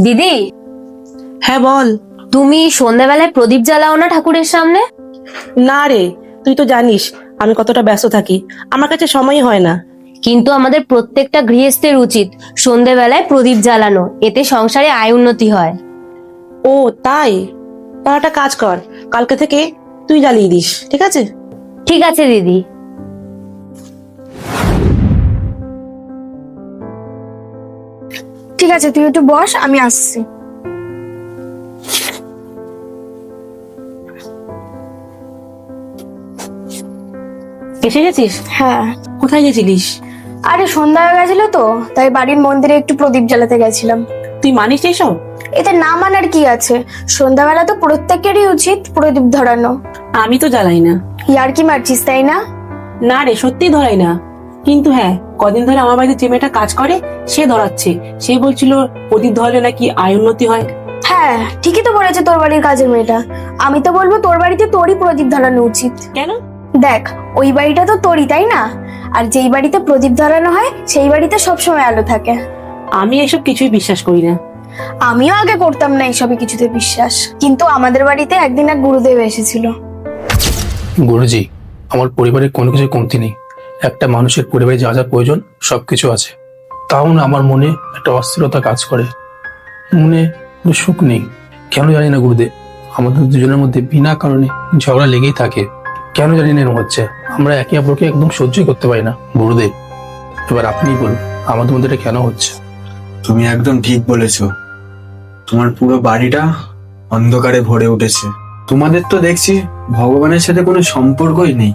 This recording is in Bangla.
দিদি, হ্যাঁ বল। তুমি সন্ধ্যাবেলায় প্রদীপ জ্বালাও না ঠাকুরের সামনে? না রে, তুই তো জানিস আমি কতটা ব্যস্ত থাকি, আমার কাছে সময় হয় না। কিন্তু আমাদের প্রত্যেকটা গৃহস্থের উচিত সন্ধ্যাবেলায় প্রদীপ জ্বালানো, এতে সংসারে আয় উন্নতি হয়। ও তাই? তাহলে একটা কাজ কর, কালকে থেকে তুই জ্বালিয়ে দিস, ঠিক আছে? ঠিক আছে দিদি। ঠিক আছে, তুই একটু বস, আমি আসছি। এসে গেছিস? হ্যাঁ। কোথায় গেছিলিস? আরে সন্ধ্যা হয়ে গেছিল তো, তাই বাড়ির মন্দিরে একটু প্রদীপ জ্বালাতে গেছিলাম। তুই মানিস এইসব? এতে না মানার কি আছে? সন্ধ্যাবেলা তো প্রত্যেকেরই উচিত প্রদীপ ধরানো। আমি তো জ্বালাই না। ইয়ার কি মারছিস তাই না? না রে, সত্যি ধরাই না। কিন্তু হ্যাঁ, কদিন ধরে আমার বাড়িতে যে মেয়েটা কাজ করে সে ধরাচ্ছে। সে বলছিল প্রদীপ ধরালে নাকি আয় উন্নতি হয়। হ্যাঁ, ঠিকই তো বলেছে তোর বাড়ির কাজের মেয়েটা। আমি তো বলবো তোর বাড়িতে তোরই প্রদীপ ধরানো উচিত। কেন? দেখ, ওই বাড়িটা তো তোরই, তাই না? আর যেই বাড়িতে প্রদীপ ধরানো হয় সেই বাড়িতে সবসময় আলো থাকে। আমি এসব কিছুই বিশ্বাস করি না। আমিও আগে করতাম না এইসবে কিছুতে বিশ্বাস, কিন্তু আমাদের বাড়িতে একদিন এক গুরুদেব এসেছিল। গুরুজি, আমার পরিবারে কোনো কিছু কমতি নেই। একটা মানুষের পরিবারে যা যা প্রয়োজন সবকিছু আছে। তাও না আমার মনে একটা অস্থিরতা কাজ করে, মনে কোনো সুখ নেই। কেন জানি না গুরুদেব, আমাদের দুজনের মধ্যে বিনা কারণে ঝগড়া লেগেই থাকে। কেন জানি না এরকম হচ্ছে, আমরা একে অপরকে একদম সহ্যই করতে পারি না। গুরুদেব, এবার আপনিই বলুন আমাদের মধ্যে এটা কেন হচ্ছে। তুমি একদম ঠিক বলেছো। তোমার পুরো বাড়িটা অন্ধকারে ভরে উঠেছে। তোমাদের তো দেখছি ভগবানের সাথে কোনো সম্পর্কই নেই।